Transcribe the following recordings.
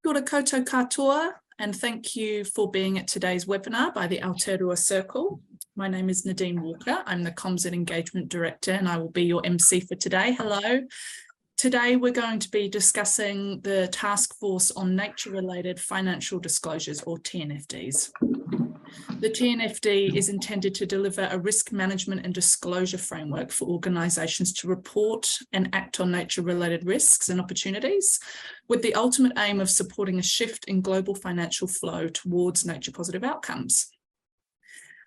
Kia ora koutou katoa, and thank you for being at today's webinar by the Aotearoa Circle. My name is Nadine Walker. I'm the Comms and Engagement Director, and I will be your MC for today. Hello. Today, we're going to be discussing the Task Force on Nature-Related Financial Disclosures, or TNFDs. The TNFD is intended to deliver a risk management and disclosure framework for organisations to report and act on nature-related risks and opportunities, with the ultimate aim of supporting a shift in global financial flow towards nature-positive outcomes.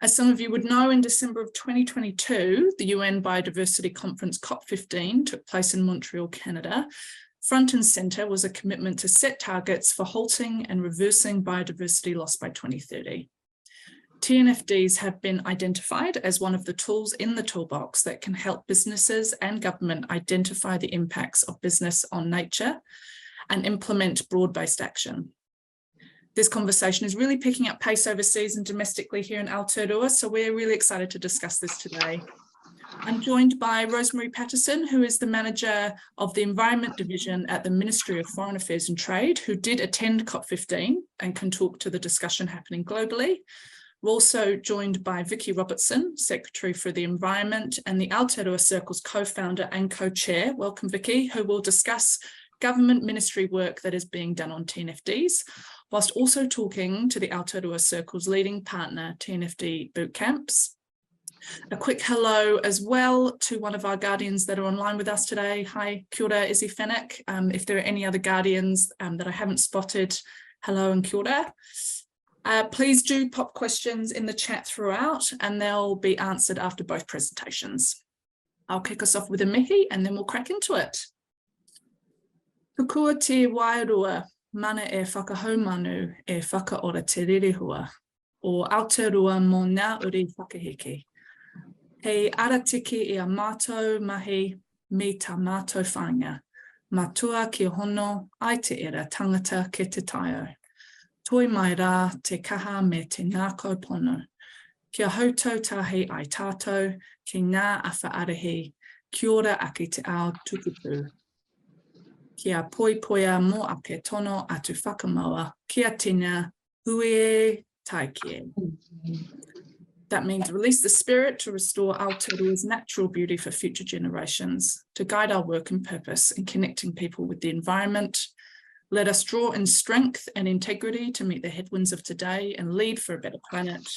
As some of you would know, in December of 2022, the UN Biodiversity Conference COP15 took place in Montreal, Canada. Front and centre was a commitment to set targets for halting and reversing biodiversity loss by 2030. TNFDs have been identified as one of the tools in the toolbox that can help businesses and government identify the impacts of business on nature and implement broad-based action. This conversation is really picking up pace overseas and domestically here in Aotearoa, so we're really excited to discuss this today. I'm joined by Rosemary Paterson, who is the Manager of the Environment Division at the Ministry of Foreign Affairs and Trade, who did attend COP15 and can talk to the discussion happening globally. We're also joined by Vicky Robertson, Secretary for the Environment, and the Aotearoa Circle's co-founder and co-chair, welcome Vicky, who will discuss government ministry work that is being done on TNFDs, whilst also talking to the Aotearoa Circle's leading partner, TNFD boot camps. A quick hello as well to one of our guardians that are online with us today. Hi, kia ora, Izzy Fennick. If there are any other guardians that I haven't spotted, hello and kia ora. Please do pop questions in the chat throughout and they'll be answered after both presentations. I'll kick us off with a mihi and then we'll crack into it. Kukua te wairua, mana e whakahaumanu e whakaora te ririhua, o Aotearoa mō ngā uri whakahiki. Hei aratiki I a mātou mahi me tā mātou whāinga, matua ki hono ai te era tangata ke te taio. Toi mai rā te kaha me te ngākau pono. Kia houtou tahi ai tātou, ki ngā awhaarahi, kia ora aki te ao tukupu. Kia poipoia mō ake tono atu whakamaua, kia tina, hui taikie. That means release the spirit to restore Aotearoa's natural beauty for future generations, to guide our work and purpose in connecting people with the environment. Let us draw in strength and integrity to meet the headwinds of today and lead for a better planet.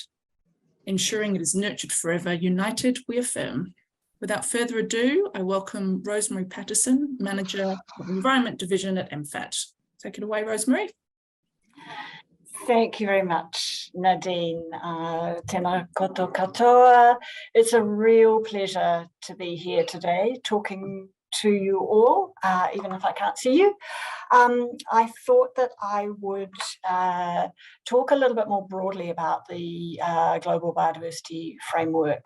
Ensuring it is nurtured forever, united we affirm. Without further ado, I welcome Rosemary Paterson, Manager of the Environment Division at MFAT. Take it away, Rosemary. Thank you very much, Nadine. Tēnā koutou katoa. It's a real pleasure to be here today talking to you all, even if I can't see you. I thought that I would talk a little bit more broadly about the global biodiversity framework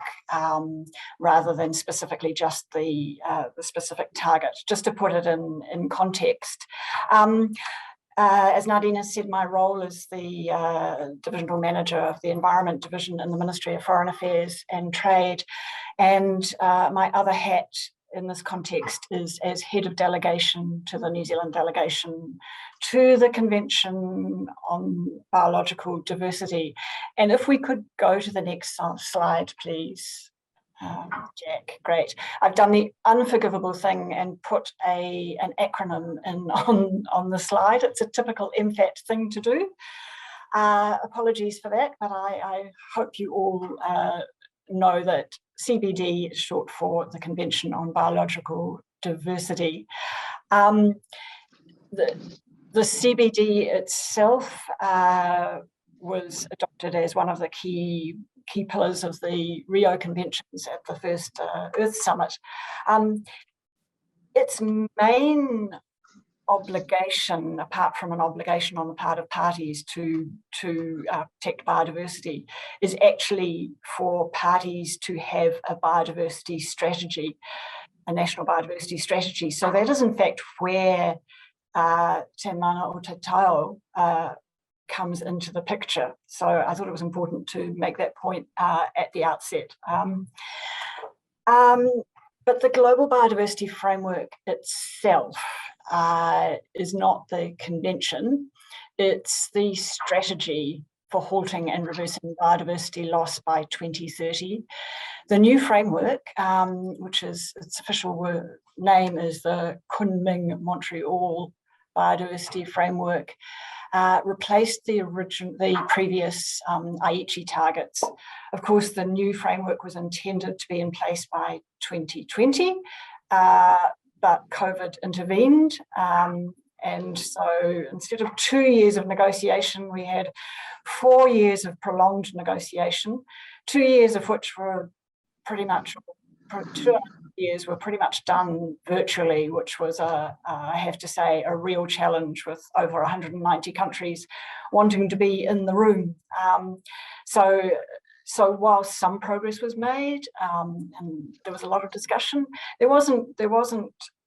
rather than specifically just the specific target, just to put it in context. As Nadine has said, my role is the Divisional Manager of the Environment Division in the Ministry of Foreign Affairs and Trade, and my other hat in this context is as head of delegation to the New Zealand delegation to the Convention on Biological Diversity. And if we could go to the next slide, please. Jack, great. I've done the unforgivable thing and put an acronym in on the slide. It's a typical MFAT thing to do. Apologies for that, but I hope you all know that CBD is short for the Convention on Biological Diversity. The CBD itself was adopted as one of the key pillars of the Rio Conventions at the first Earth Summit. Its main obligation, apart from an obligation on the part of parties to protect biodiversity, is actually for parties to have a biodiversity strategy, a national biodiversity strategy. So that is in fact where Te Mana o Te Tao comes into the picture. So I thought it was important to make that point at the outset. But the Global Biodiversity Framework itself is not the convention. It's the strategy for halting and reversing biodiversity loss by 2030. The new framework, which is its official name is the Kunming Montreal Biodiversity Framework, replaced the previous Aichi targets. Of course, the new framework was intended to be in place by 2020, but COVID intervened. And so instead of 2 years of negotiation, we had 4 years of prolonged negotiation, 2 years of which were pretty much, 2.5 years were pretty much done virtually, which was, I have to say, a real challenge with over 190 countries wanting to be in the room. So while some progress was made and there was a lot of discussion, there wasn't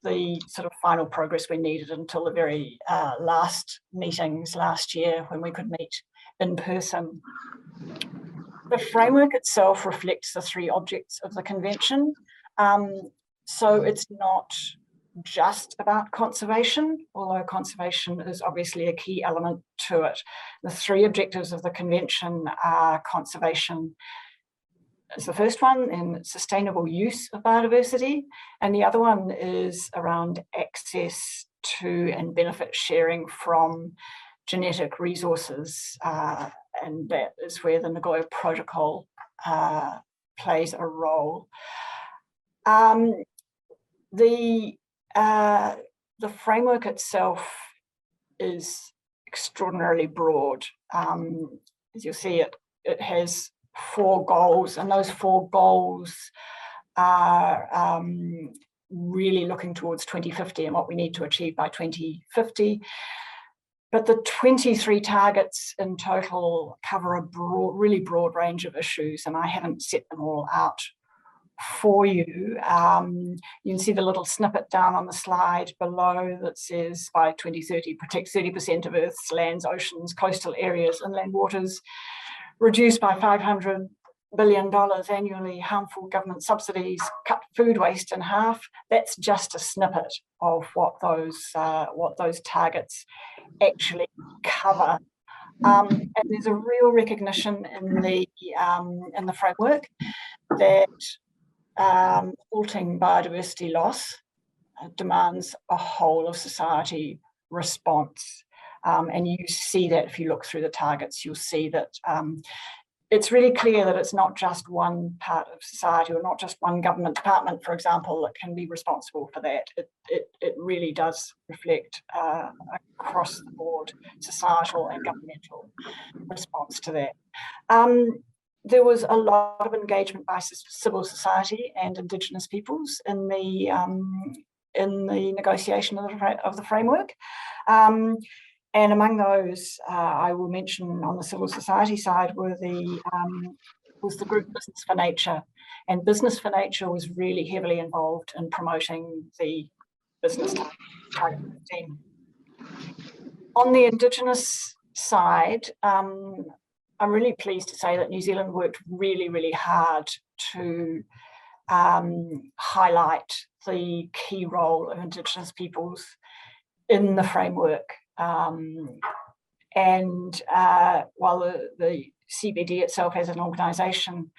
the sort of final progress we needed until the very last meetings last year when we could meet in person. The framework itself reflects the 3 objects of the convention. So it's not just about conservation, although conservation is obviously a key element to it. The 3 objectives of the convention are conservation is the first one, and sustainable use of biodiversity, and the other one is around access to and benefit sharing from genetic resources, and that is where the Nagoya Protocol plays a role. The framework itself is extraordinarily broad. As you'll see, it has 4 goals, and those 4 goals are really looking towards 2050 and what we need to achieve by 2050. But the 23 targets in total cover a really broad range of issues, and I haven't set them all out for you. You can see the little snippet down on the slide below that says by 2030, protect 30% of Earth's lands, oceans, coastal areas, inland waters, reduce by $500 billion annually harmful government subsidies, cut food waste in half. That's just a snippet of what those targets actually cover. And there's a real recognition in the framework that halting biodiversity loss demands a whole of society response. And you see that if you look through the targets, you'll see that it's really clear that it's not just one part of society or not just one government department, for example, that can be responsible for that. It really does reflect across the board societal and governmental response to that. There was a lot of engagement by civil society and Indigenous peoples in the negotiation of the framework. And among those, I will mention on the civil society side was the group Business for Nature. And Business for Nature was really heavily involved in promoting the business target 15. On the Indigenous side, I'm really pleased to say that New Zealand worked really, really hard to highlight the key role of Indigenous peoples in the framework. And while the CBD itself as an organisation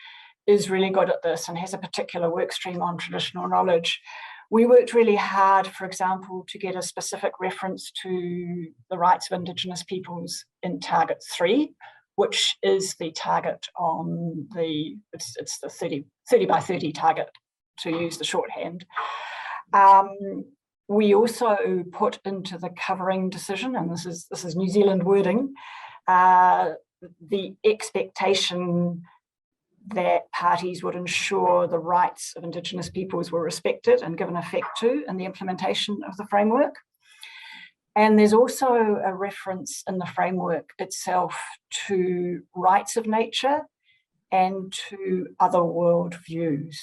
is really good at this and has a particular work stream on traditional knowledge, we worked really hard, for example, to get a specific reference to the rights of Indigenous peoples in Target 3, which is the target on it's the 30 by 30 target, to use the shorthand. We also put into the covering decision, and this is New Zealand wording, the expectation that parties would ensure the rights of Indigenous peoples were respected and given effect to in the implementation of the framework. And there's also a reference in the framework itself to rights of nature and to other world views.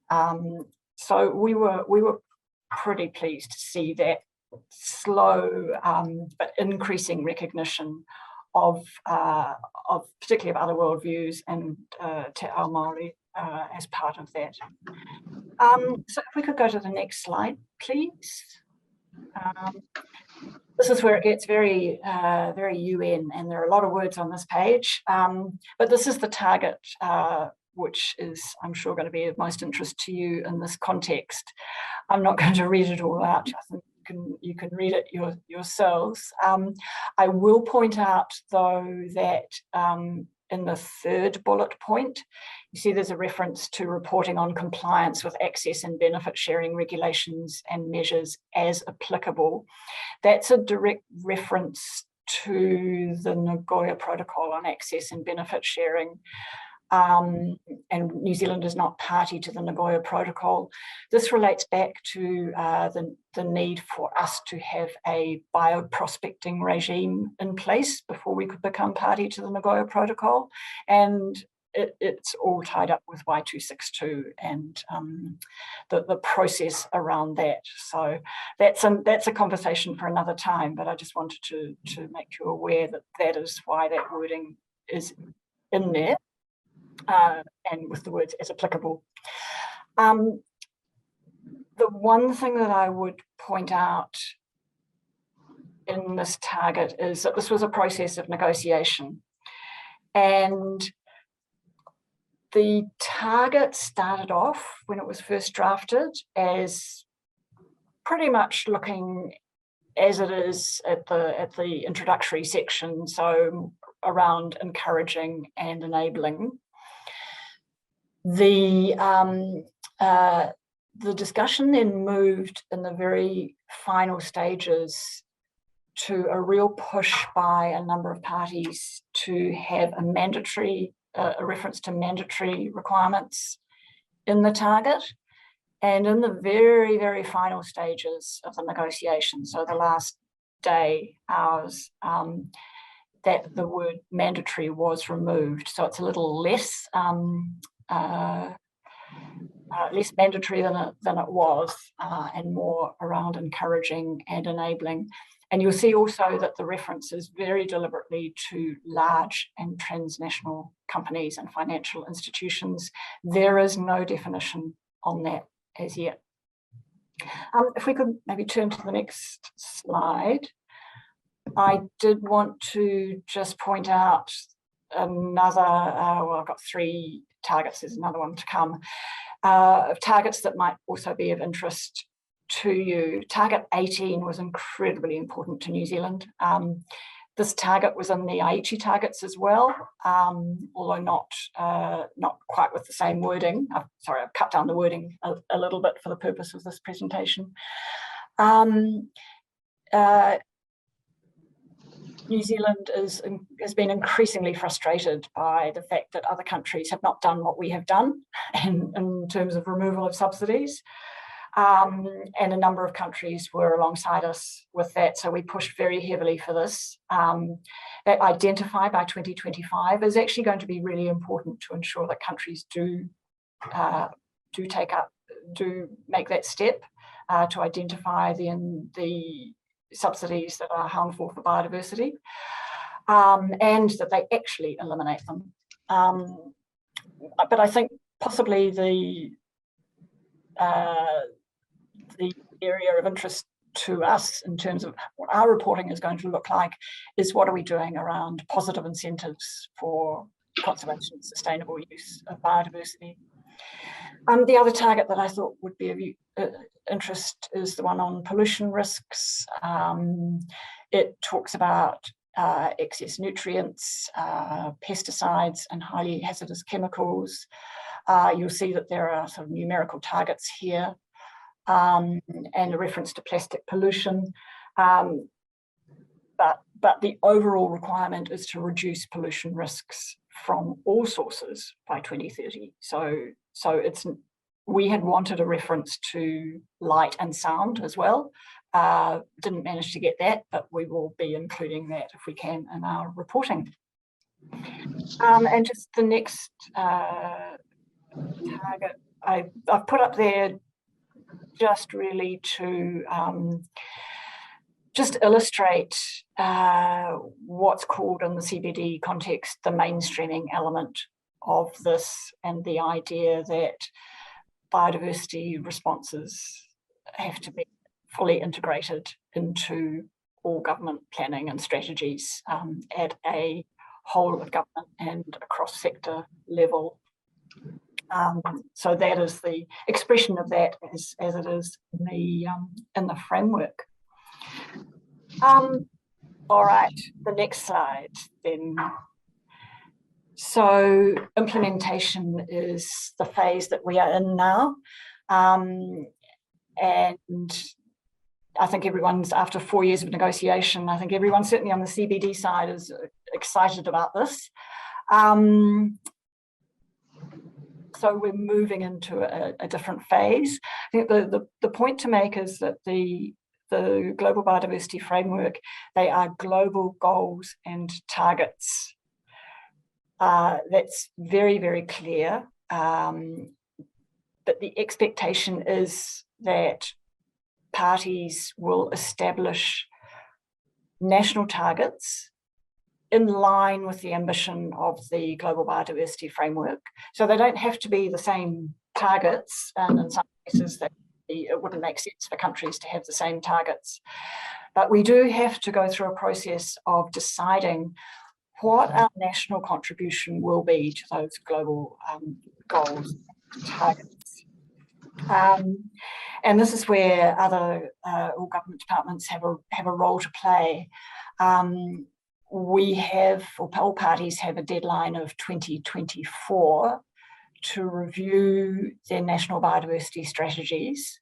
So we were pretty pleased to see that slow but increasing recognition of particularly of other world views and Te Ao Māori as part of that. So if we could go to the next slide, please. This is where it gets very, very UN, and there are a lot of words on this page. But this is the target, which is, I'm sure, going to be of most interest to you in this context. I'm not going to read it all out. I think you can read it yourselves. I will point out, though, that in the third bullet point, you see there's a reference to reporting on compliance with access and benefit sharing regulations and measures as applicable. That's a direct reference to the Nagoya Protocol on access and benefit sharing. And New Zealand is not party to the Nagoya Protocol. This relates back to the need for us to have a bioprospecting regime in place before we could become party to the Nagoya Protocol. And it's all tied up with Y262 and the process around that. So that's a conversation for another time, but I just wanted to make you aware that that is why that wording is in there. And with the words as applicable. The one thing that I would point out in this target is that this was a process of negotiation, and the target started off when it was first drafted as pretty much looking as it is at the introductory section, so around encouraging and enabling. The discussion then moved in the very final stages to a real push by a number of parties to have a reference to mandatory requirements in the target. And in the very, very final stages of the negotiation, so the last hours, that the word mandatory was removed. So it's a little less less mandatory than it was, and more around encouraging and enabling. And you'll see also that the reference is very deliberately to large and transnational companies and financial institutions. There is no definition on that as yet. If we could maybe turn to the next slide. I did want to just point out another, well, I've got 3 targets, there's another one to come, of targets that might also be of interest to you. Target 18 was incredibly important to New Zealand. This target was in the Aichi targets as well, although not quite with the same wording. Sorry, I've cut down the wording a little bit for the purpose of this presentation. New Zealand has been increasingly frustrated by the fact that other countries have not done what we have done in terms of removal of subsidies. And a number of countries were alongside us with that. So we pushed very heavily for this. That Identify by 2025 is actually going to be really important to ensure that countries do make that step to identify the subsidies that are harmful for biodiversity, and that they actually eliminate them. But I think possibly the area of interest to us in terms of what our reporting is going to look like is what are we doing around positive incentives for conservation and sustainable use of biodiversity. The other target that I thought would be of interest is the one on pollution risks. It talks about excess nutrients, pesticides, and highly hazardous chemicals. You'll see that there are sort of numerical targets here, and a reference to plastic pollution. But the overall requirement is to reduce pollution risks from all sources by 2030. So we had wanted a reference to light and sound as well. Didn't manage to get that, but we will be including that if we can in our reporting. And just the next target I've put up there just really to just illustrate what's called in the CBD context the mainstreaming element of this, and the idea that biodiversity responses have to be fully integrated into all government planning and strategies at a whole of government and across sector level. So that is the expression of that as it is in the framework. All right, the next slide then. So implementation is the phase that we are in now. And I think everyone's, after 4 years of negotiation, I think everyone certainly on the CBD side is excited about this. So we're moving into a different phase. I think the point to make is that the Global Biodiversity Framework, they are global goals and targets. That's very, very clear. But the expectation is that parties will establish national targets in line with the ambition of the Global Biodiversity Framework. So they don't have to be the same targets, and in some cases it wouldn't make sense for countries to have the same targets. But we do have to go through a process of deciding what our national contribution will be to those global goals and targets. And this is where other all government departments have a role to play. We have, or all parties have, a deadline of 2024 to review their national biodiversity strategies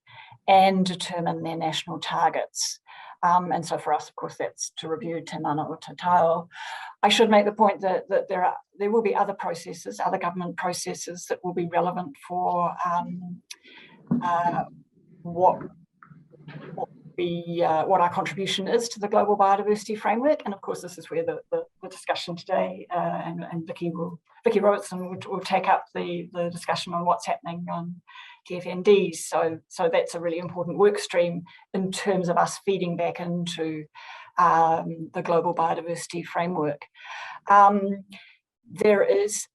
and determine their national targets. And so for us, of course, that's to review Te Mana o Te Tao. I should make the point that there will be other processes, other government processes that will be relevant for what our contribution is to the Global Biodiversity Framework. And of course, this is where the discussion today, and Vicky Robertson will take up the discussion on what's happening on TNFDs. So that's a really important work stream in terms of us feeding back into the Global Biodiversity Framework. There is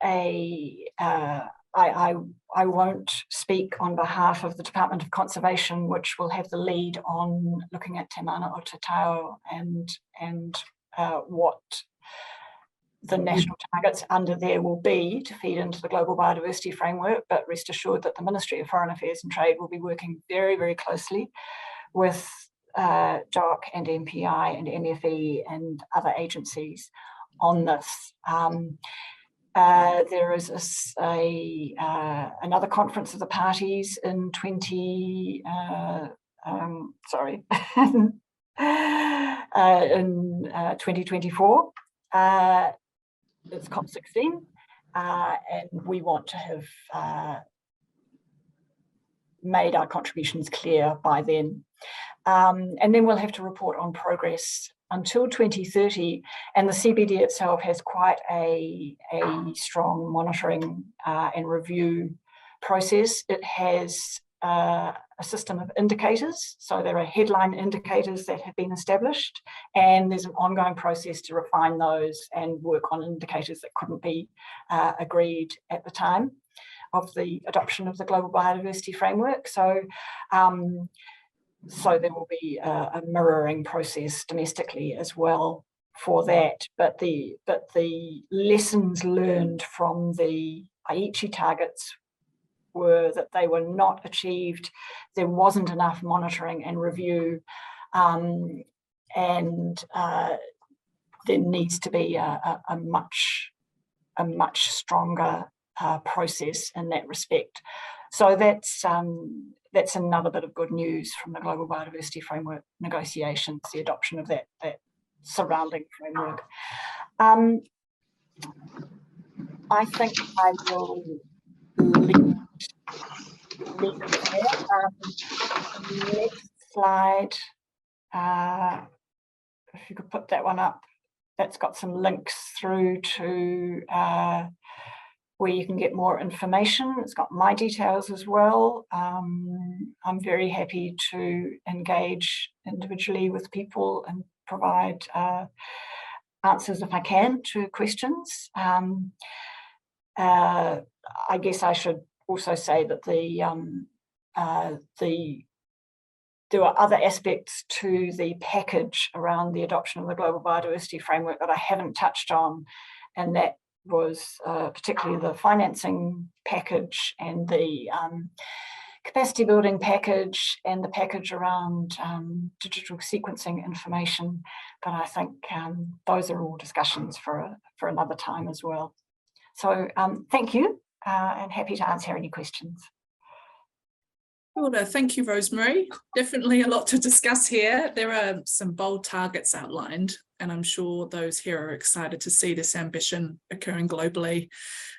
I won't speak on behalf of the Department of Conservation, which will have the lead on looking at Te Mana o Te Tao and what the national targets under there will be to feed into the Global Biodiversity Framework. But rest assured that the Ministry of Foreign Affairs and Trade will be working very, very closely with DOC and MPI and MFE and other agencies on this. There is another conference of the parties in 2024. It's COP15, and we want to have made our contributions clear by then. And then we'll have to report on progress until 2030, and the CBD itself has quite a strong monitoring and review process. It has a system of indicators, so there are headline indicators that have been established, and there's an ongoing process to refine those and work on indicators that couldn't be agreed at the time of the adoption of the Global Biodiversity Framework. So there will be a mirroring process domestically as well for that. But the lessons learned from the Aichi targets were that they were not achieved. There wasn't enough monitoring and review, and there needs to be a much stronger process in that respect. So that's another bit of good news from the Global Biodiversity Framework negotiations, the adoption of that surrounding framework. I think I will leave it there. Next slide, if you could put that one up, that's got some links through to where you can get more information. It's got my details as well. I'm very happy to engage individually with people and provide answers if I can to questions. I guess I should also say that the there were other aspects to the package around the adoption of the Global Biodiversity Framework that I haven't touched on, and that was particularly the financing package and the capacity building package and the package around digital sequencing information. But I think those are all discussions for another time as well. So thank you, and happy to answer any questions. Thank you, Rosemary. Definitely a lot to discuss here. There are some bold targets outlined, and I'm sure those here are excited to see this ambition occurring globally,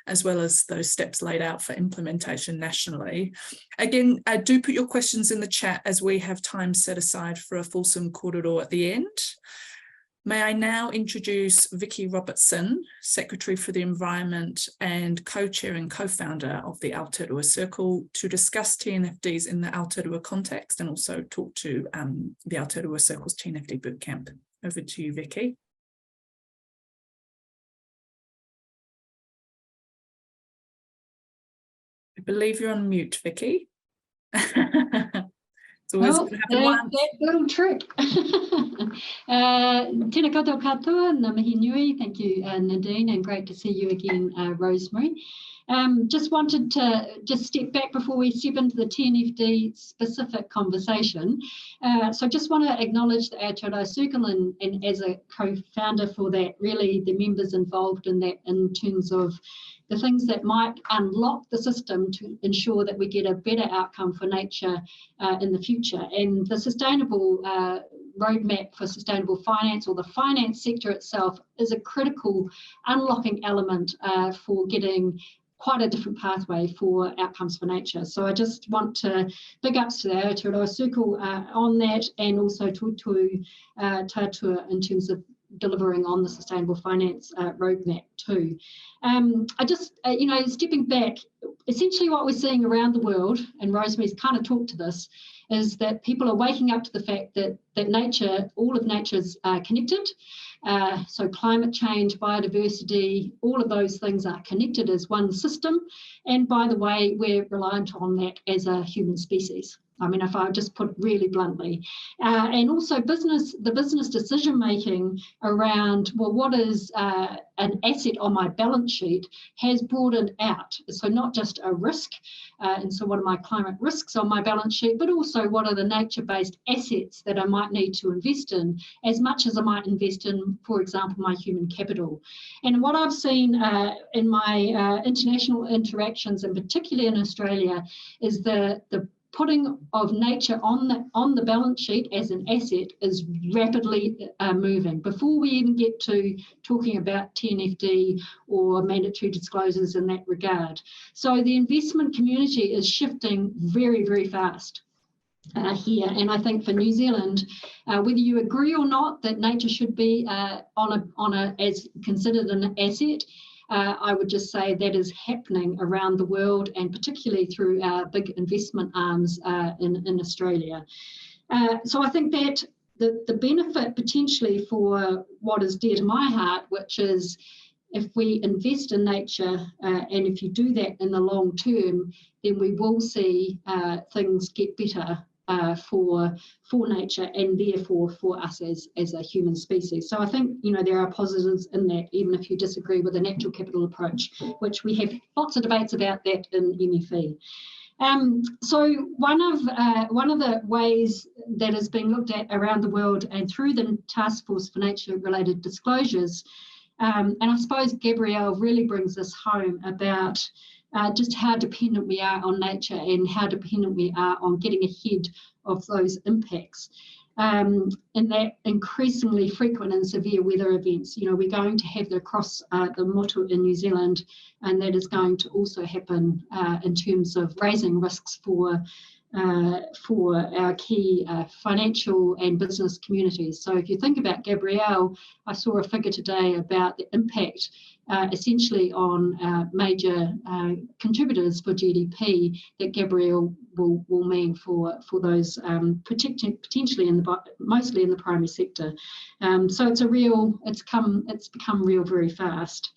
as well as those steps laid out for implementation nationally. Again, do put your questions in the chat as we have time set aside for a fulsome kōrero at the end. May I now introduce Vicky Robertson, Secretary for the Environment and co-chair and co-founder of the Aotearoa Circle, to discuss TNFDs in the Aotearoa context and also talk to the Aotearoa Circle's TNFD bootcamp. Over to you, Vicky. I believe you're on mute, Vicky. That little trick. Tēnā koutou katoa, ngā mihi nui. Thank you, Nadine, and great to see you again, Rosemary. Just wanted to step back before we step into the TNFD specific conversation. So just want to acknowledge the Aotearoa Circle and as a co-founder for that, really the members involved in that in terms of the things that might unlock the system to ensure that we get a better outcome for nature in the future. And the sustainable roadmap for sustainable finance, or the finance sector itself, is a critical unlocking element for getting quite a different pathway for outcomes for nature. So I just want to big ups to the Aotearoa Circle on that, and also to Tātua in terms of delivering on the sustainable finance roadmap too. I just, stepping back, essentially what we're seeing around the world, and Rosemary's kind of talked to this, is that people are waking up to the fact that nature, all of nature's connected. So climate change, biodiversity, all of those things are connected as one system. And by the way, we're reliant on that as a human species. I mean, if I just put it really bluntly. And also the business decision making around, well, what is an asset on my balance sheet has broadened out. So not just a risk, and so what are my climate risks on my balance sheet, but also what are the nature-based assets that I might need to invest in, as much as I might invest in, for example, my human capital. And what I've seen in my international interactions, and particularly in Australia, is the putting of nature on the balance sheet as an asset is rapidly moving. Before we even get to talking about TNFD or mandatory disclosures in that regard. So the investment community is shifting very, very fast here. And I think for New Zealand, whether you agree or not that nature should be as considered an asset, I would just say that is happening around the world, and particularly through our big investment arms in Australia. So I think that the benefit potentially for what is dear to my heart, which is if we invest in nature, and if you do that in the long term, then we will see things get better for nature, and therefore for us as a human species. So I think, there are positives in that, even if you disagree with the natural capital approach, which we have lots of debates about that in MFE. So one of the ways that is being looked at around the world and through the Task Force for Nature-related Disclosures, and I suppose Gabrielle really brings this home about just how dependent we are on nature and how dependent we are on getting ahead of those impacts. And that increasingly frequent and severe weather events, we're going to have that across the motu in New Zealand, and that is going to also happen in terms of raising risks for our key financial and business communities. So if you think about Gabrielle, I saw a figure today about the impact essentially on major contributors for GDP that Gabrielle will mean for those potentially mostly in the primary sector. So it's become real very fast.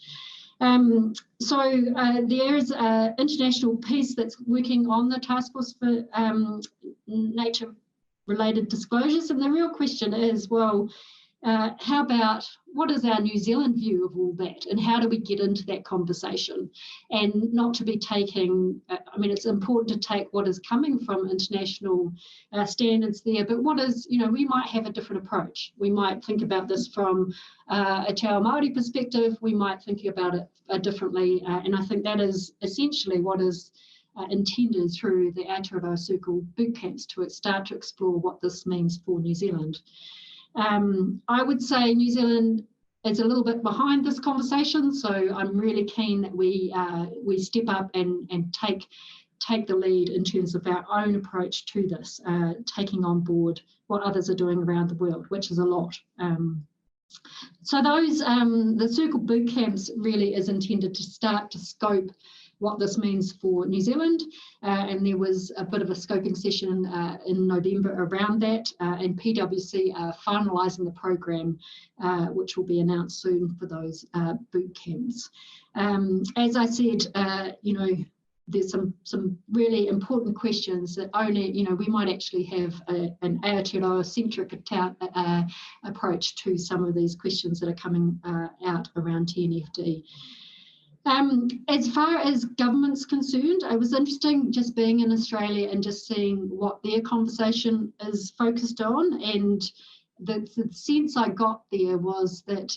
So there is an international piece that's working on the Task Force for Nature related disclosures. And the real question is, well, how about what is our New Zealand view of all that, and how do we get into that conversation? And not to be taking, I mean, it's important to take what is coming from international standards there, but what is, you know, we might have a different approach. We might think about this from a Te Ao Māori perspective, we might think about it differently, and I think that is essentially what is intended through the Aotearoa Circle boot camps, to start to explore what this means for New Zealand. I would say New Zealand is a little bit behind this conversation, so I'm really keen that we step up and take the lead in terms of our own approach to this, taking on board what others are doing around the world, which is a lot. So those the Circle boot camps really is intended to start to scope what this means for New Zealand, and there was a bit of a scoping session in November around that, and PwC are finalising the program, which will be announced soon for those boot camps. As I said, you know, there's some really important questions that only, you know, we might actually have an Aotearoa-centric approach to some of these questions that are coming out around TNFD. As far as government's concerned, it was interesting just being in Australia and just seeing what their conversation is focused on, and the sense I got there was that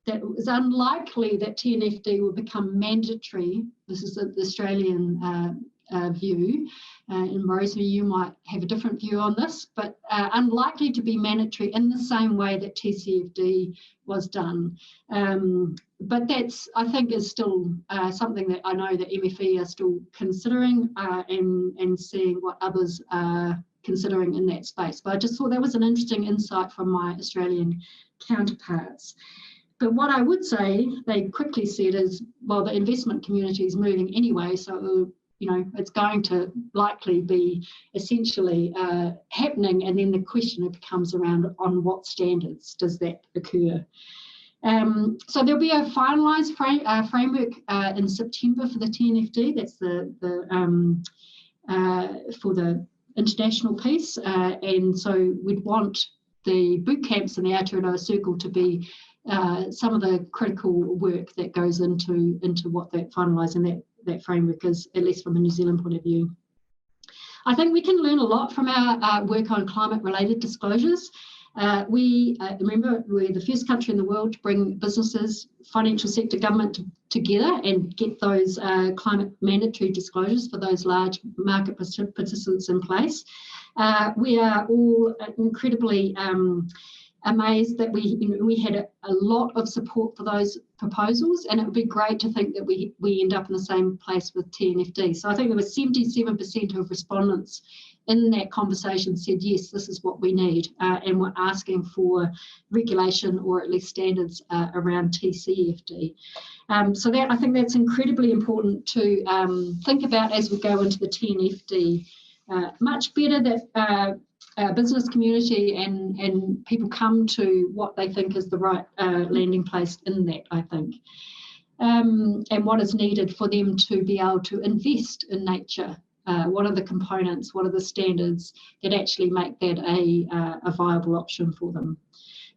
that it was unlikely that TNFD will become mandatory. This is the Australian view, and Rosemary, you might have a different view on this, but unlikely to be mandatory in the same way that TCFD was done. But that's, I think, is still something that I know that MFE are still considering and seeing what others are considering in that space. But I just thought that was an interesting insight from my Australian counterparts. But what I would say, they quickly said, is, well, the investment community is moving anyway, so you know, it's going to likely be essentially happening, and then the question becomes around on what standards does that occur. So there'll be a finalised framework in September for the TNFD. That's for the international piece, and so we'd want the boot camps and the Aotearoa Circle to be some of the critical work that goes into what that finalising that framework is, at least from a New Zealand point of view. I think we can learn a lot from our work on climate-related disclosures. Remember, we're the first country in the world to bring businesses, financial sector, government together and get those climate mandatory disclosures for those large market participants in place. We are all incredibly amazed that we had a lot of support for those proposals, and it would be great to think that we end up in the same place with TNFD. So I think there was 77% of respondents in that conversation said, yes, this is what we need, and we're asking for regulation or at least standards around TCFD. So that, I think that's incredibly important to think about as we go into the TNFD. Much better that business community and people come to what they think is the right landing place in that, I think. And what is needed for them to be able to invest in nature. What are the components, what are the standards that actually make that a viable option for them?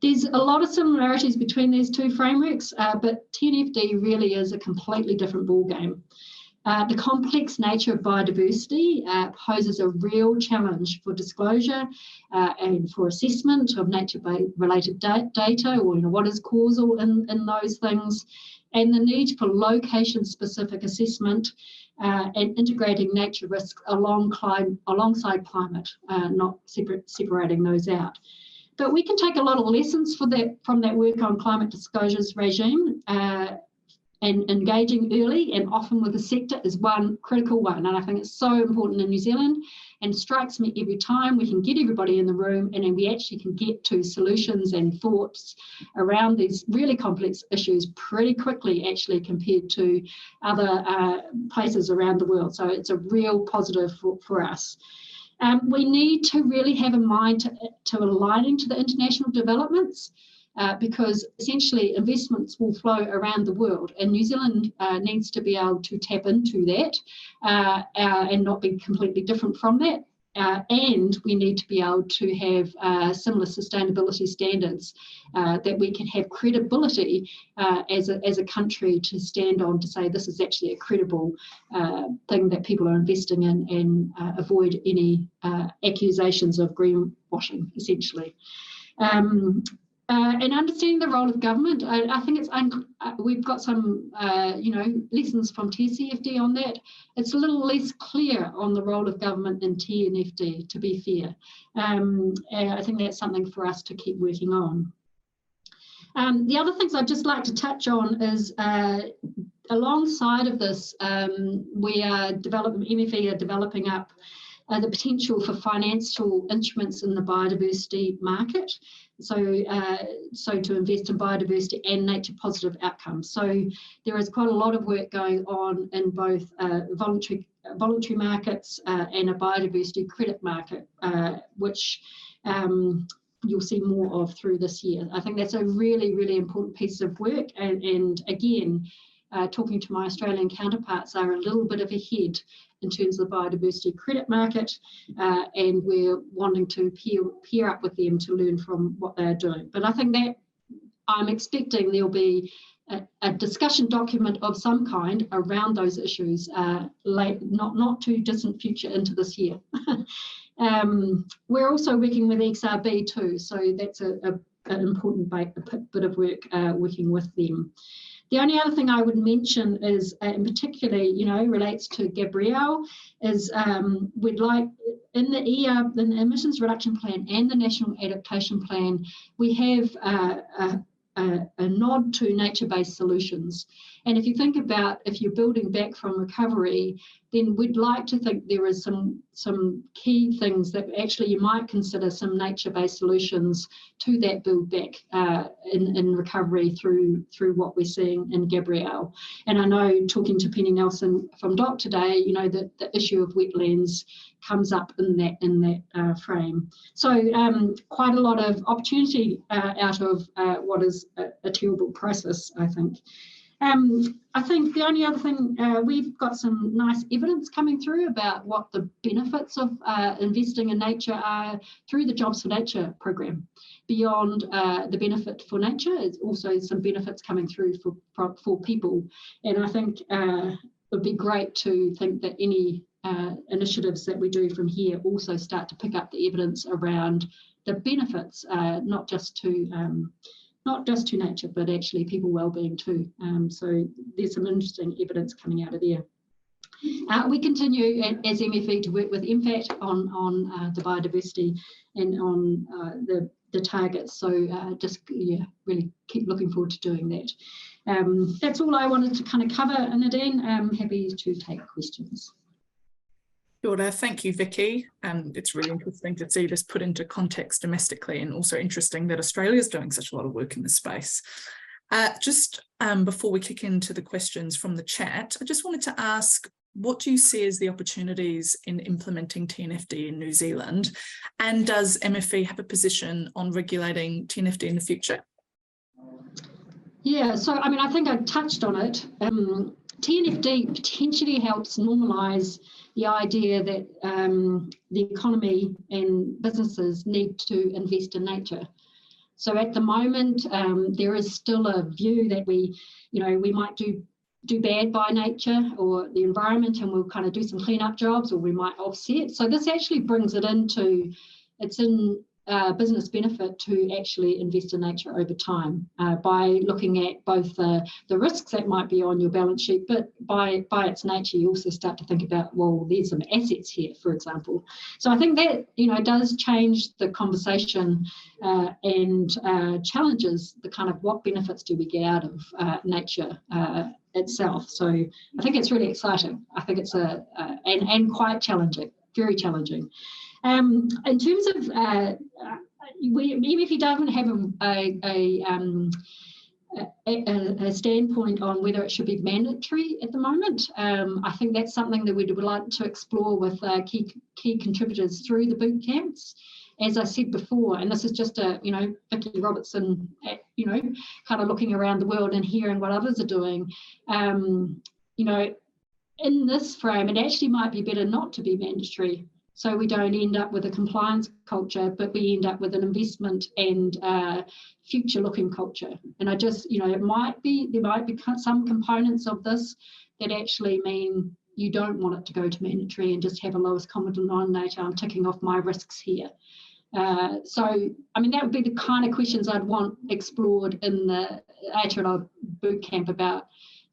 There's a lot of similarities between these two frameworks, but TNFD really is a completely different ballgame. The complex nature of biodiversity poses a real challenge for disclosure and for assessment of nature-related data, or what is causal in those things, and the need for location-specific assessment and integrating nature risks alongside climate, not separating those out. But we can take a lot of lessons from that work on climate disclosures regime. And engaging early and often with the sector is one critical one. And I think it's so important in New Zealand, and strikes me every time we can get everybody in the room and then we actually can get to solutions and thoughts around these really complex issues pretty quickly, actually, compared to other places around the world. So it's a real positive for us. We need to really have a mind to aligning to the international developments. Because essentially investments will flow around the world, and New Zealand needs to be able to tap into that and not be completely different from that. and we need to be able to have similar sustainability standards that we can have credibility as a country to stand on to say this is actually a credible thing that people are investing in, and avoid any accusations of greenwashing, essentially. And understanding the role of government, I think it's we've got some lessons from TCFD on that. It's a little less clear on the role of government in TNFD, to be fair. And I think that's something for us to keep working on. The other things I'd just like to touch on is alongside of this, we are MFE are developing up the potential for financial instruments in the biodiversity market. So to invest in biodiversity and nature positive outcomes. So there is quite a lot of work going on in both voluntary markets and a biodiversity credit market, which you'll see more of through this year. I think that's a really, really important piece of work. And again, talking to my Australian counterparts, are a little bit of ahead in terms of the biodiversity credit market, and we're wanting to peer up with them to learn from what they're doing. But I think that I'm expecting there'll be a discussion document of some kind around those issues not too distant future into this year. We're also working with XRB too, so that's an important bit of work working with them. The only other thing I would mention is, and particularly, relates to Gabrielle, is we'd like in the emissions reduction plan and the national adaptation plan, we have a nod to nature-based solutions. And if you think about if you're building back from recovery, then we'd like to think there is some key things that actually you might consider some nature-based solutions to that build back in recovery through what we're seeing in Gabrielle. And I know, talking to Penny Nelson from DOC today, that the issue of wetlands comes up in that frame. So quite a lot of opportunity out of what is a terrible process, I think. I think the only other thing, we've got some nice evidence coming through about what the benefits of investing in nature are through the Jobs for Nature program. Beyond the benefit for nature, there's also some benefits coming through for people. And I think it would be great to think that any initiatives that we do from here also start to pick up the evidence around the benefits, not just to nature, but actually people well-being too. So there's some interesting evidence coming out of there. We continue as MFE to work with MFAT on the biodiversity and on the targets. So really keep looking forward to doing that. That's all I wanted to kind of cover, Nadine. I'm happy to take questions. Kia ora. Thank you, Vicky. It's really interesting to see this put into context domestically, and also interesting that Australia is doing such a lot of work in this space. Just before we kick into the questions from the chat, I just wanted to ask, what do you see as the opportunities in implementing TNFD in New Zealand? And does MFE have a position on regulating TNFD in the future? Yeah, so I think I touched on it. TNFD potentially helps normalise the idea that the economy and businesses need to invest in nature. So at the moment, there is still a view that we might do bad by nature or the environment, and we'll kind of do some cleanup jobs, or we might offset. So this actually brings it into, it's in business benefit to actually invest in nature over time by looking at both the risks that might be on your balance sheet, but by its nature, you also start to think about, well, there's some assets here, for example. So I think that, does change the conversation and challenges the kind of what benefits do we get out of nature itself. So I think it's really exciting. I think it's and quite challenging, very challenging. In terms of, MFE doesn't have a standpoint on whether it should be mandatory at the moment. I think that's something that we would like to explore with key contributors through the boot camps. As I said before, and this is just Vicky Robertson, kind of looking around the world and hearing what others are doing. In this frame, it actually might be better not to be mandatory. so we don't end up with a compliance culture, but we end up with an investment and future-looking culture. And I just, there might be some components of this that actually mean you don't want it to go to mandatory and just have a lowest common denominator. I'm ticking off my risks here. So, I mean, that would be the kind of questions I'd want explored in the Aotearoa bootcamp about,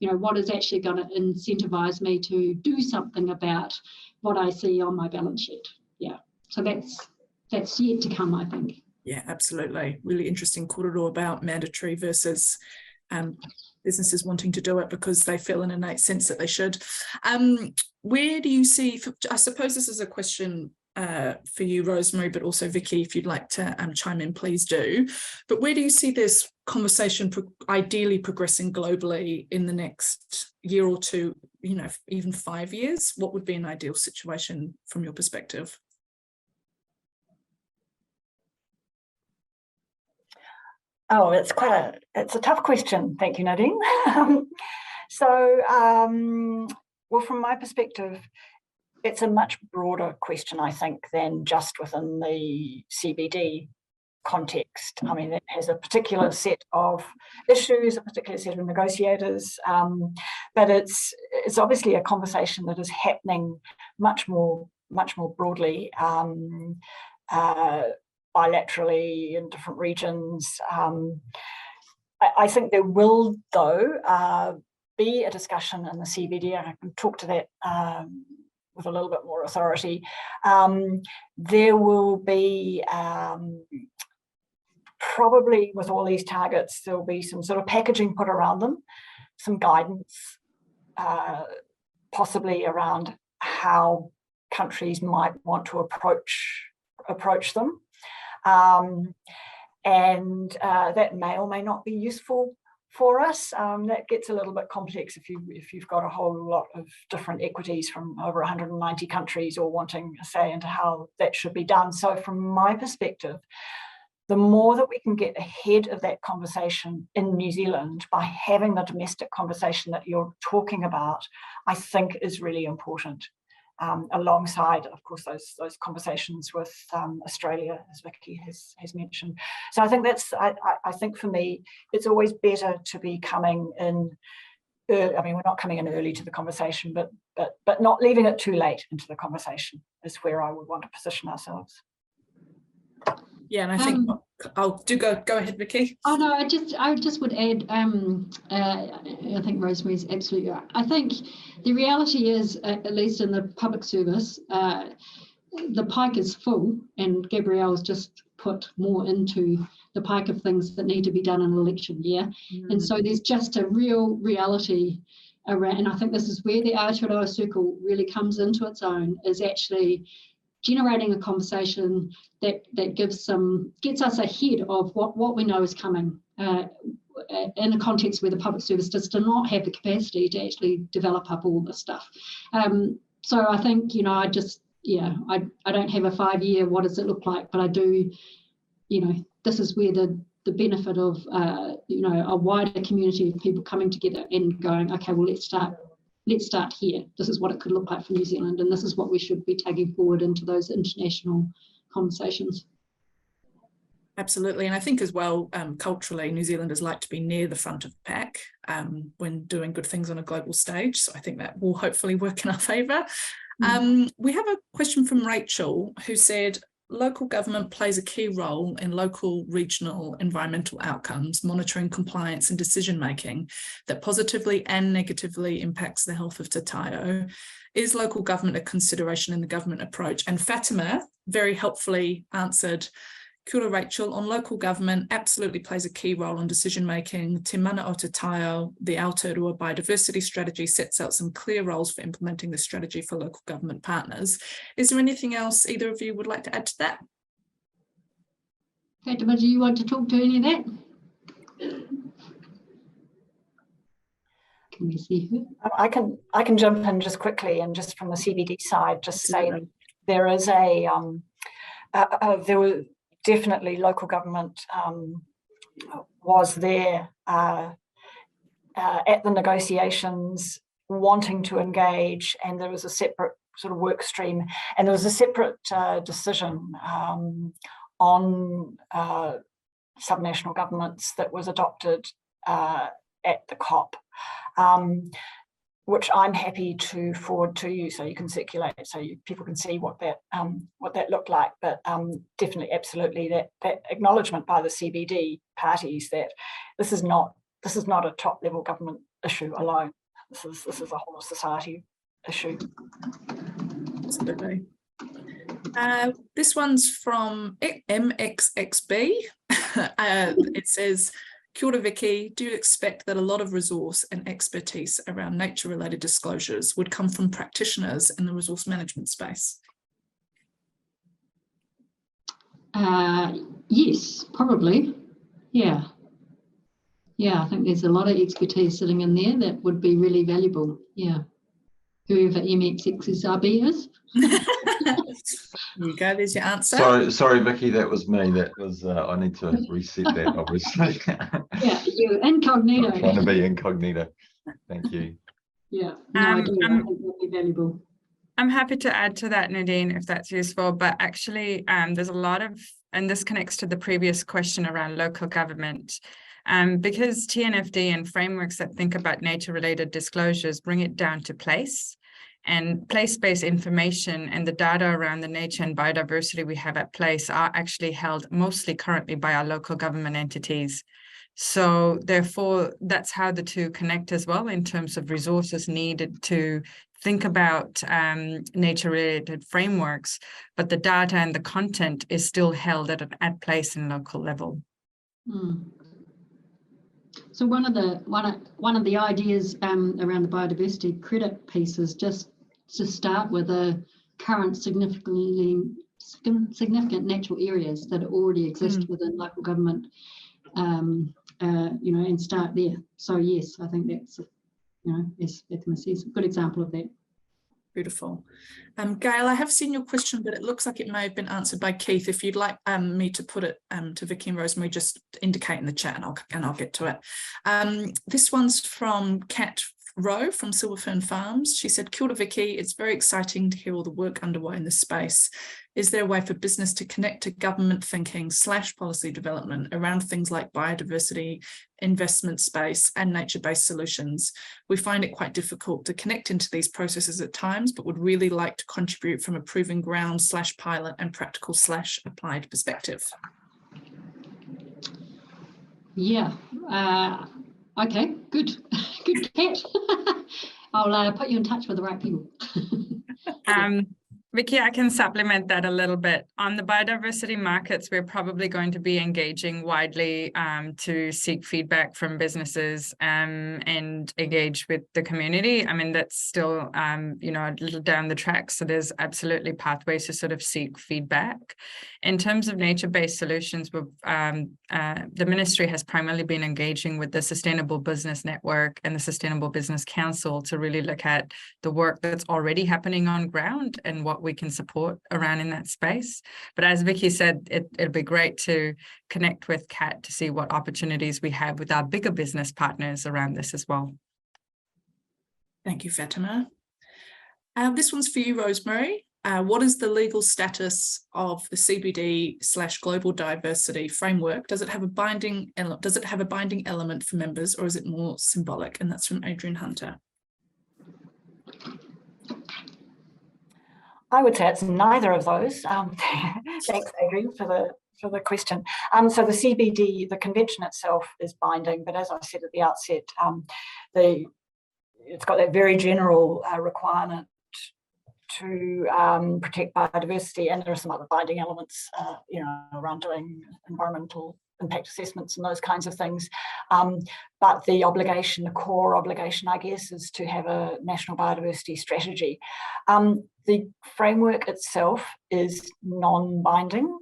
what is actually going to incentivise me to do something about what I see on my balance sheet. Yeah, so that's yet to come, I think. Yeah, absolutely. Really interesting korero about mandatory versus businesses wanting to do it because they feel an innate sense that they should. Where do you see, I suppose this is a question for you, Rosemary, but also Vicky, if you'd like to chime in, please do. But where do you see this conversation ideally progressing globally in the next year or two, even 5 years? What would be an ideal situation from your perspective? Oh, it's a tough question. Thank you, Nadine. Well, from my perspective, it's a much broader question, I think, than just within the CBD context. I mean, it has a particular set of issues, a particular set of negotiators, but it's obviously a conversation that is happening much more broadly, bilaterally in different regions. I think there will, though, be a discussion in the CBD, and I can talk to that with a little bit more authority. There will be probably, with all these targets, there will be some sort of packaging put around them, some guidance, possibly around how countries might want to approach them. And that may or may not be useful for us. That gets a little bit complex if you've got a whole lot of different equities from over 190 countries all wanting a say into how that should be done. So from my perspective, the more that we can get ahead of that conversation in New Zealand by having the domestic conversation that you're talking about, I think is really important. Alongside, of course, those conversations with Australia, as Vicky has mentioned. So I think I think for me, it's always better to be coming in early. I mean, we're not coming in early to the conversation, but not leaving it too late into the conversation is where I would want to position ourselves. Yeah, and I think go ahead, Vicky. Oh no, I just would add. I think Rosemary's absolutely right. I think the reality is, at least in the public service, the pike is full, and Gabrielle's just put more into the pike of things that need to be done in an election year, and so there's just a real reality around. And I think this is where the Aotearoa Circle really comes into its own, is actually generating a conversation that gets us ahead of what we know is coming in a context where the public service does not have the capacity to actually develop up all this stuff. So I think, I don't have a 5-year, what does it look like, but I do, this is where the benefit of, a wider community of people coming together and going, okay, well, let's start here. This is what it could look like for New Zealand, and this is what we should be taking forward into those international conversations. Absolutely, and I think as well, culturally, New Zealanders like to be near the front of the pack when doing good things on a global stage, so I think that will hopefully work in our favour. We have a question from Rachel, who said, local government plays a key role in local, regional environmental outcomes, monitoring compliance and decision-making that positively and negatively impacts the health of Te Taio. Is local government a consideration in the government approach? And Fatima very helpfully answered, kia ora, Rachel, on local government absolutely plays a key role in decision-making. Te Mana o Te Taio, the Aotearoa Biodiversity Strategy, sets out some clear roles for implementing the strategy for local government partners. Is there anything else either of you would like to add to that? Fatima, do you want to talk to any of that? Can we see her? I can jump in just quickly, and just from the CBD side, just say that there is there was definitely local government was there at the negotiations, wanting to engage, and there was a separate sort of work stream, and there was a separate decision on subnational governments that was adopted at the COP, which I'm happy to forward to you so you can circulate, so people can see what that looked like. But definitely, absolutely, that acknowledgement by the CBD parties that this is not a top level government issue alone. This is a whole of society issue. Absolutely. This one's from MXXB. It says, "Kia ora, Vicky, do you expect that a lot of resource and expertise around nature-related disclosures would come from practitioners in the resource management space?" Yes, probably. Yeah. Yeah, I think there's a lot of expertise sitting in there that would be really valuable. Yeah. Whoever MXXB is. There you go, there's your answer. Sorry, Vicky, that was me. That was I need to reset that, obviously. Yeah, you're incognito. I'm trying to be incognito. Thank you. Yeah, no, I do. I think that'd be valuable. I'm happy to add to that, Nadine, if that's useful. But actually, there's a lot of, and this connects to the previous question around local government. Because TNFD and frameworks that think about nature-related disclosures bring it down to place, and place-based information and the data around the nature and biodiversity we have at place are actually held mostly currently by our local government entities. So therefore, that's how the two connect as well in terms of resources needed to think about nature-related frameworks, but the data and the content is still held at place and local level. Mm. So one of the ideas around the biodiversity credit piece is just to start with a current significant natural areas that already exist within local government, you know, and start there. So yes, I think that's, you know, as Bethma says, a good example of that. Beautiful. Gail, I have seen your question, but it looks like it may have been answered by Keith. If you'd like me to put it to Vicky and Rosemary, just indicate in the chat and I'll get to it. This one's from Kat Rowe from Silver Fern Farms. She said, "Kia ora, Vicky, it's very exciting to hear all the work underway in this space. Is there a way for business to connect to government thinking / policy development around things like biodiversity, investment space and nature-based solutions? We find it quite difficult to connect into these processes at times, but would really like to contribute from a proving ground / pilot and practical / applied perspective." Yeah. Okay, good. Good, Kat. I'll put you in touch with the right people. Vicky, I can supplement that a little bit. On the biodiversity markets, we're probably going to be engaging widely to seek feedback from businesses and engage with the community. I mean, that's still, you know, a little down the track. So there's absolutely pathways to sort of seek feedback. In terms of nature-based solutions, the ministry has primarily been engaging with the Sustainable Business Network and the Sustainable Business Council to really look at the work that's already happening on ground and what we can support around in that space. But as Vicky said, it'll be great to connect with Kat to see what opportunities we have with our bigger business partners around this as well. Thank you, Fatima. This one's for you, Rosemary. What is the legal status of the CBD / global diversity framework? Does it have a binding element for members, or is it more symbolic? And that's from Adrian Hunter. I would say it's neither of those. Thanks, Adrian, for the question. So the CBD, the convention itself is binding, but as I said at the outset, it's got that very general requirement to protect biodiversity, and there are some other binding elements, you know, around doing environmental impact assessments and those kinds of things. But the obligation, the core obligation, I guess, is to have a national biodiversity strategy. The framework itself is non-binding,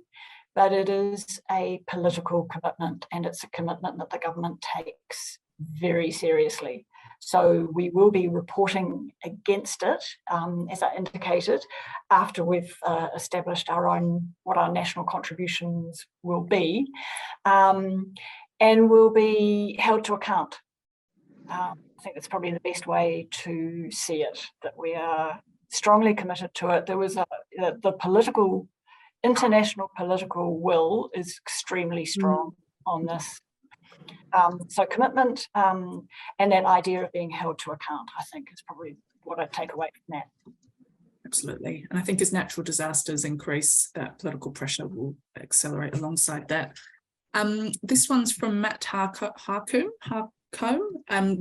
but it is a political commitment, and it's a commitment that the government takes very seriously. So we will be reporting against it, as I indicated, after we've established what our national contributions will be, and will be held to account. I think that's probably the best way to see it, that we are strongly committed to it. There was the international political will is extremely strong on this. So commitment and that idea of being held to account, I think, is probably what I take away from that. Absolutely. And I think as natural disasters increase, that political pressure will accelerate alongside that. This one's from Matt Harcombe.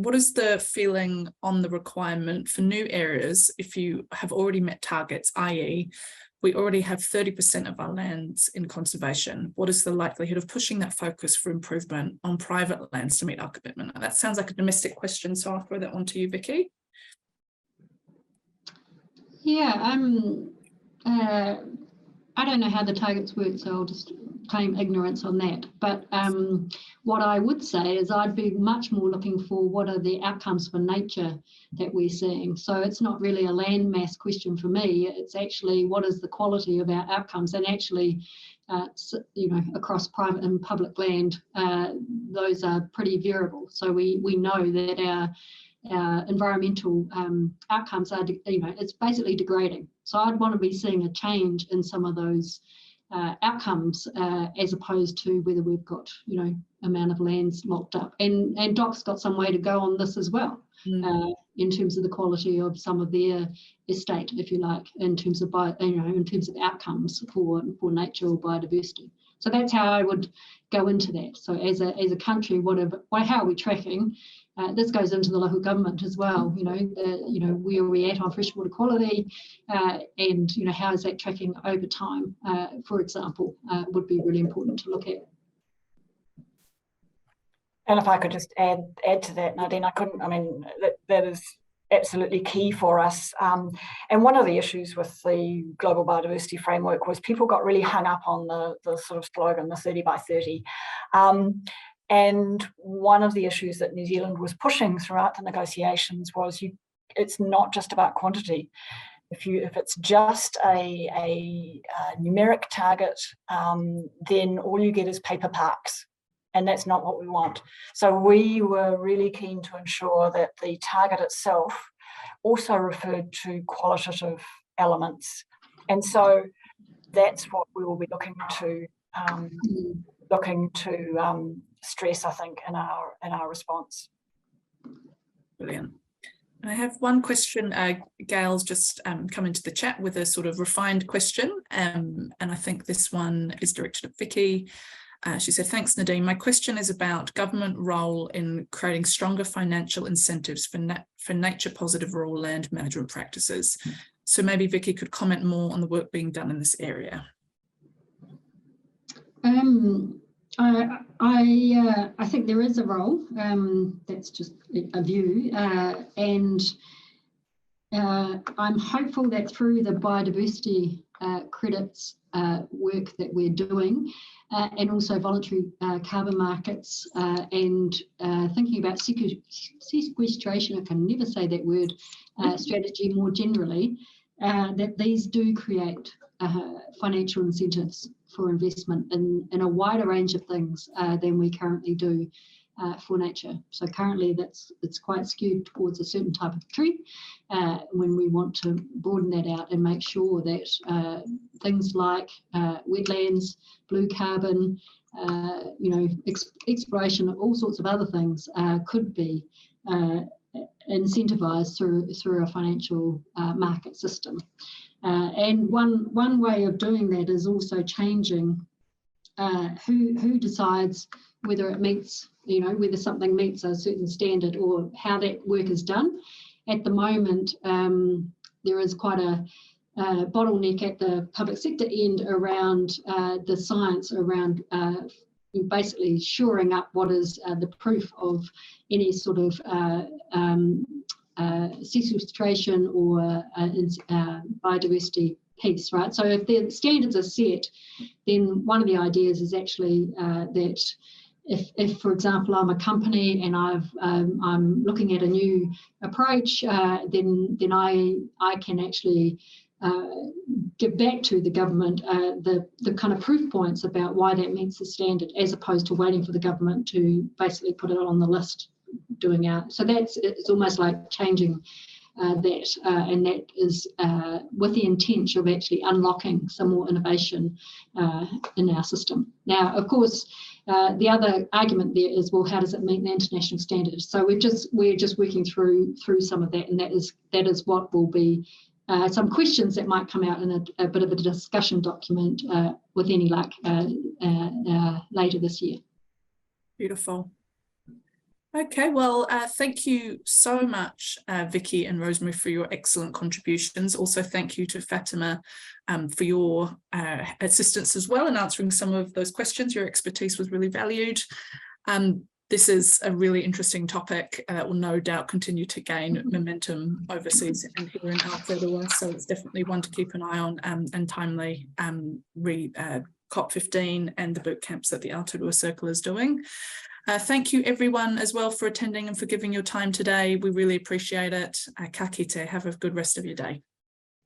What is the feeling on the requirement for new areas if you have already met targets, i.e. we already have 30% of our lands in conservation? What is the likelihood of pushing that focus for improvement on private lands to meet our commitment? Now, that sounds like a domestic question, so I'll throw that one to you, Vicky. Yeah, I don't know how the targets work, so I'll just claim ignorance on that. But what I would say is I'd be much more looking for what are the outcomes for nature that we're seeing. So it's not really a land mass question for me. It's actually what is the quality of our outcomes, and actually, across private and public land, those are pretty variable. So we know that our environmental outcomes are, it's basically degrading. So I'd want to be seeing a change in some of those outcomes as opposed to whether we've got, amount of lands locked up. And DOC's got some way to go on this as well, in terms of the quality of some of their estate, if you like, in terms of outcomes for nature or biodiversity. So that's how I would go into that. So as a country, how are we tracking? This goes into the local government as well. Where are we at on freshwater quality, and how is that tracking over time? For example, would be really important to look at. And if I could just add to that, Nadine, that is absolutely key for us. And one of the issues with the Global Biodiversity Framework was people got really hung up on the sort of slogan, the 30 by 30. And one of the issues that New Zealand was pushing throughout the negotiations was it's not just about quantity. If it's just a numeric target, then all you get is paper parks. And that's not what we want. So we were really keen to ensure that the target itself also referred to qualitative elements. And so that's what we will be looking to stress, I think, in our response. Brilliant. And I have one question. Gail's just come into the chat with a sort of refined question, and I think this one is directed at Vicky. She said, thanks, Nadine. My question is about government role in creating stronger financial incentives for nature-positive rural land management practices. So maybe Vicky could comment more on the work being done in this area. I think there is a role. That's just a view, and I'm hopeful that through the biodiversity credits work that we're doing, and also voluntary carbon markets, and thinking about sequestration, I can never say that word, strategy more generally, that these do create financial incentives for investment in a wider range of things than we currently do for nature. So currently it's quite skewed towards a certain type of tree, when we want to broaden that out and make sure that things like wetlands, blue carbon, exploration, all sorts of other things could be incentivized through a financial market system. And one way of doing that is also changing who decides whether it meets, whether something meets a certain standard or how that work is done. At the moment, there is quite a bottleneck at the public sector end around the science around basically shoring up what is the proof of any sort of sequestration or biodiversity piece, right? So if the standards are set, then one of the ideas is actually that if, for example, I'm a company and I'm looking at a new approach, then I can actually give back to the government the kind of proof points about why that meets the standard, as opposed to waiting for the government to basically put it on the list doing out. So it's almost like changing that, and that is with the intention of actually unlocking some more innovation in our system. Now, of course, the other argument there is, well, how does it meet the international standards? So we're just working through some of that, and that is what will be some questions that might come out in a bit of a discussion document with any luck later this year. Beautiful. Okay, well, thank you so much, Vicky and Rosemary, for your excellent contributions. Also, thank you to Fatima for your assistance as well in answering some of those questions. Your expertise was really valued. This is a really interesting topic that will no doubt continue to gain momentum overseas and here in Aotearoa, so it's definitely one to keep an eye on, and timely COP15 and the boot camps that the Aotearoa Circle is doing. Thank you everyone as well for attending and for giving your time today. We really appreciate it. Ka kite. Have a good rest of your day.